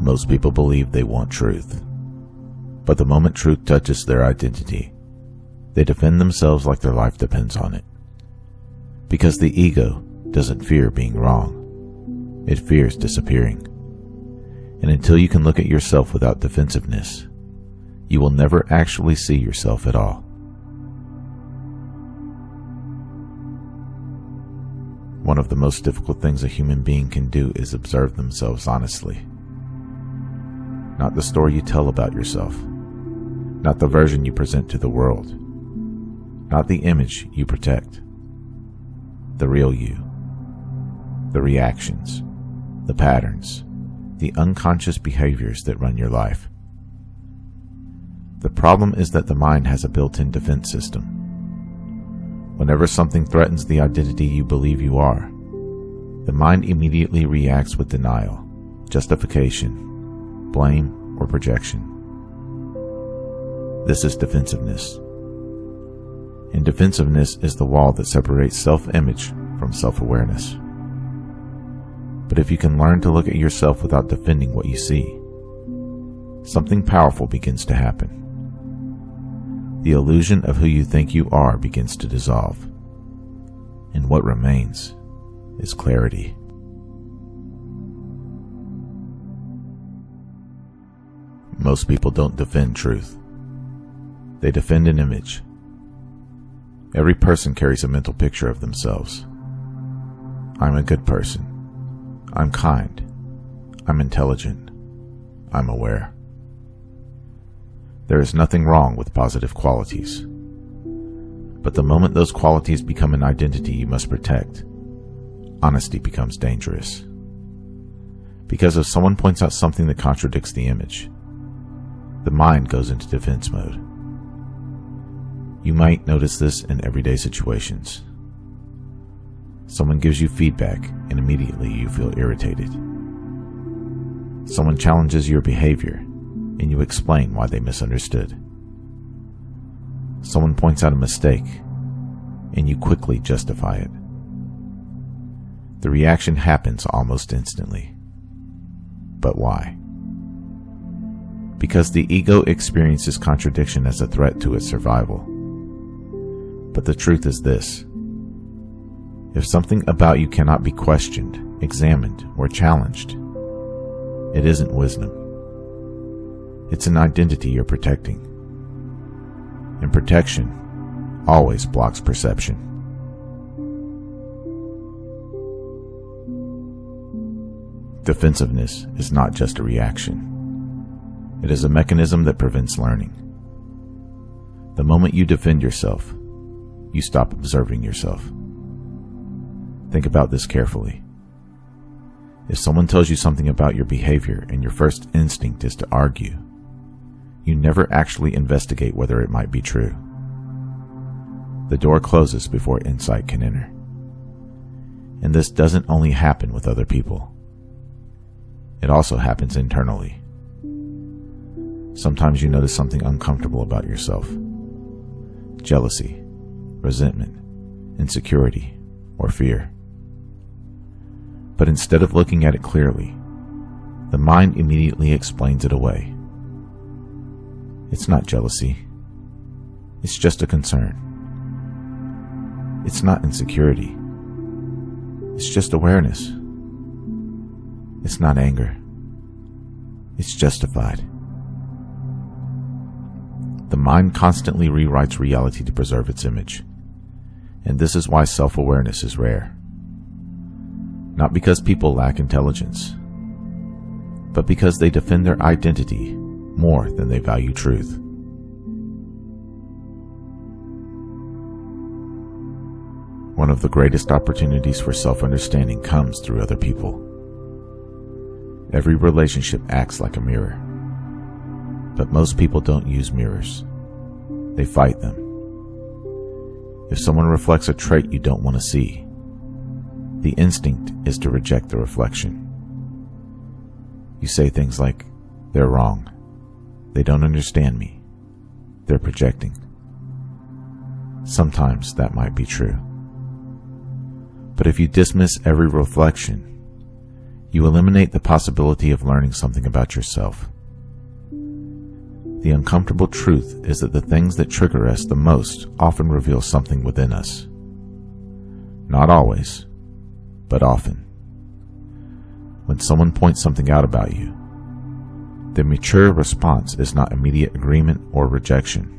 Most people believe they want truth, but the moment truth touches their identity, they defend themselves like their life depends on it. Because the ego doesn't fear being wrong, it fears disappearing. And until you can look at yourself without defensiveness, you will never actually see yourself at all. One of the most difficult things a human being can do is observe themselves honestly. Not the story you tell about yourself, not the version you present to the world, not the image you protect. The real you, the reactions, the patterns, the unconscious behaviors that run your life. The problem is that the mind has a built-in defense system. Whenever something threatens the identity you believe you are, the mind immediately reacts with denial, justification, blame, or projection. This is defensiveness. And defensiveness is the wall that separates self-image from self-awareness. But if you can learn to look at yourself without defending what you see, something powerful begins to happen. The illusion of who you think you are begins to dissolve, and what remains is clarity. Most people don't defend truth. They defend an image. Every person carries a mental picture of themselves. I'm a good person. I'm kind. I'm intelligent. I'm aware. There is nothing wrong with positive qualities. But the moment those qualities become an identity you must protect, honesty becomes dangerous. Because if someone points out something that contradicts the image, the mind goes into defense mode. You might notice this in everyday situations. Someone gives you feedback and immediately you feel irritated. Someone challenges your behavior and you explain why they misunderstood. Someone points out a mistake and you quickly justify it. The reaction happens almost instantly. But why? Because the ego experiences contradiction as a threat to its survival. But the truth is this: if something about you cannot be questioned, examined, or challenged, it isn't wisdom. It's an identity you're protecting. And protection always blocks perception. Defensiveness is not just a reaction. It is a mechanism that prevents learning. The moment you defend yourself, you stop observing yourself. Think about this carefully. If someone tells you something about your behavior and your first instinct is to argue, you never actually investigate whether it might be true. The door closes before insight can enter. And this doesn't only happen with other people. It also happens internally. Sometimes you notice something uncomfortable about yourself. Jealousy, resentment, insecurity, or fear. But instead of looking at it clearly, the mind immediately explains it away. It's not jealousy. It's just a concern. It's not insecurity. It's just awareness. It's not anger. It's justified. The mind constantly rewrites reality to preserve its image. And this is why self-awareness is rare. Not because people lack intelligence, but because they defend their identity more than they value truth. One of the greatest opportunities for self-understanding comes through other people. Every relationship acts like a mirror. But most people don't use mirrors. They fight them. If someone reflects a trait you don't want to see, the instinct is to reject the reflection. You say things like, "They're wrong. They don't understand me. They're projecting." Sometimes that might be true. But if you dismiss every reflection, You eliminate the possibility of learning something about yourself. The uncomfortable truth is that the things that trigger us the most often reveal something within us. Not always, but often. When someone points something out about you, the mature response is not immediate agreement or rejection.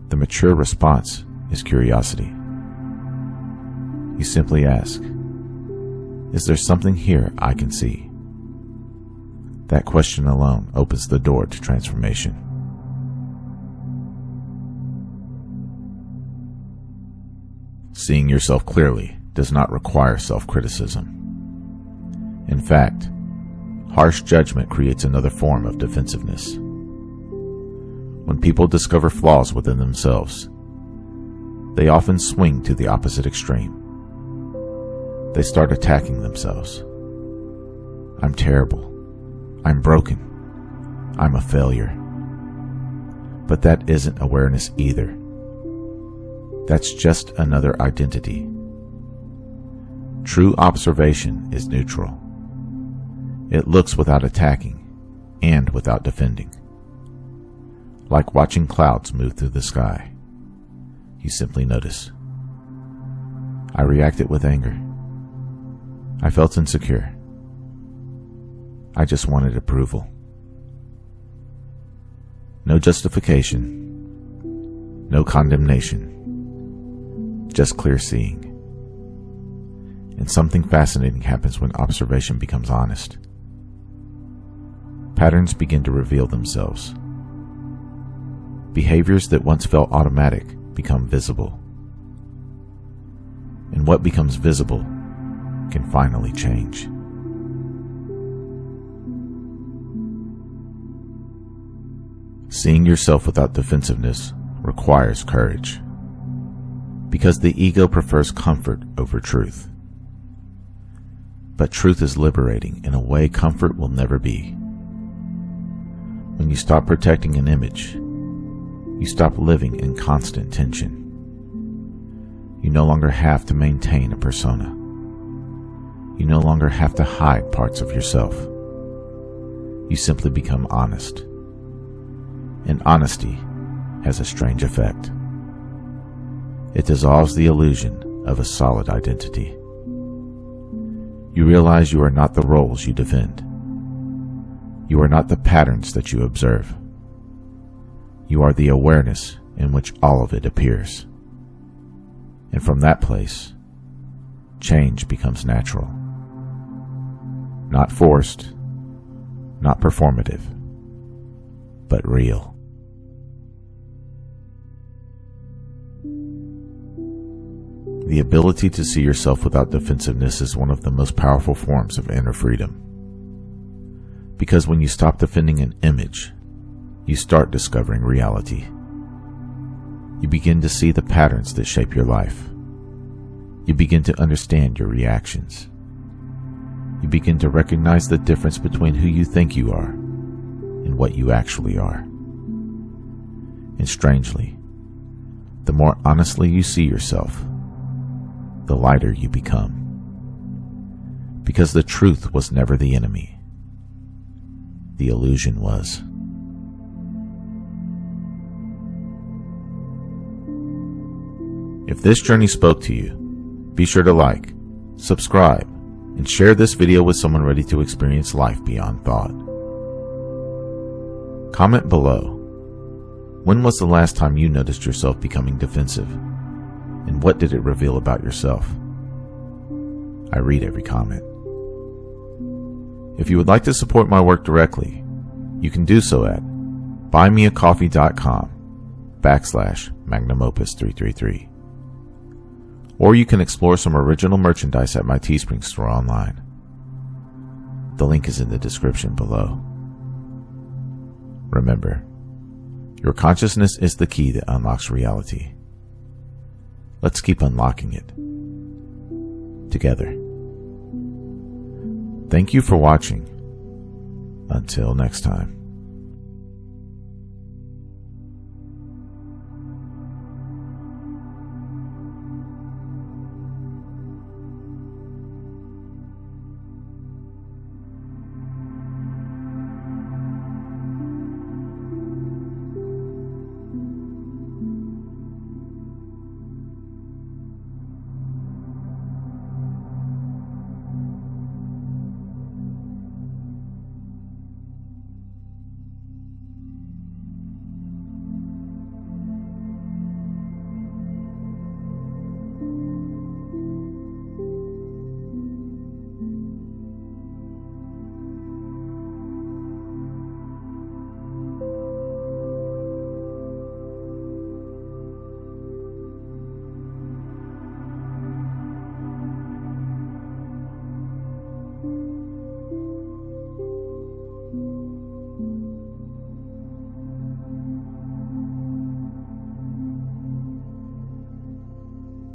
The mature response is curiosity. You simply ask, is there something here I can see? That question alone opens the door to transformation. Seeing yourself clearly does not require self-criticism. In fact, harsh judgment creates another form of defensiveness. When people discover flaws within themselves, they often swing to the opposite extreme. They start attacking themselves. I'm terrible. I'm broken. I'm a failure. But that isn't awareness either. That's just another identity. True observation is neutral. It looks without attacking and without defending. Like watching clouds move through the sky. You simply notice. I reacted with anger. I felt insecure. I just wanted approval. No justification. No condemnation. Just clear seeing. And something fascinating happens when observation becomes honest. Patterns begin to reveal themselves. Behaviors that once felt automatic become visible. And what becomes visible can finally change. Seeing yourself without defensiveness requires courage, because the ego prefers comfort over truth. But truth is liberating in a way comfort will never be. When you stop protecting an image, you stop living in constant tension. You no longer have to maintain a persona. You no longer have to hide parts of yourself. You simply become honest. And honesty has a strange effect. It dissolves the illusion of a solid identity. You realize you are not the roles you defend. You are not the patterns that you observe. You are the awareness in which all of it appears. And from that place, change becomes natural. Not forced, not performative, but real. The ability to see yourself without defensiveness is one of the most powerful forms of inner freedom. Because when you stop defending an image, you start discovering reality. You begin to see the patterns that shape your life. You begin to understand your reactions. You begin to recognize the difference between who you think you are and what you actually are. And strangely, the more honestly you see yourself, the lighter you become. Because the truth was never the enemy. The illusion was. If this journey spoke to you, be sure to like, subscribe, and share this video with someone ready to experience life beyond thought. Comment below. When was the last time you noticed yourself becoming defensive? And what did it reveal about yourself? I read every comment. If you would like to support my work directly, you can do so at buymeacoffee.com/magnumopus333. Or you can explore some original merchandise at my Teespring store online. The link is in the description below. Remember, your consciousness is the key that unlocks reality. Let's keep unlocking it together. Thank you for watching. Until next time.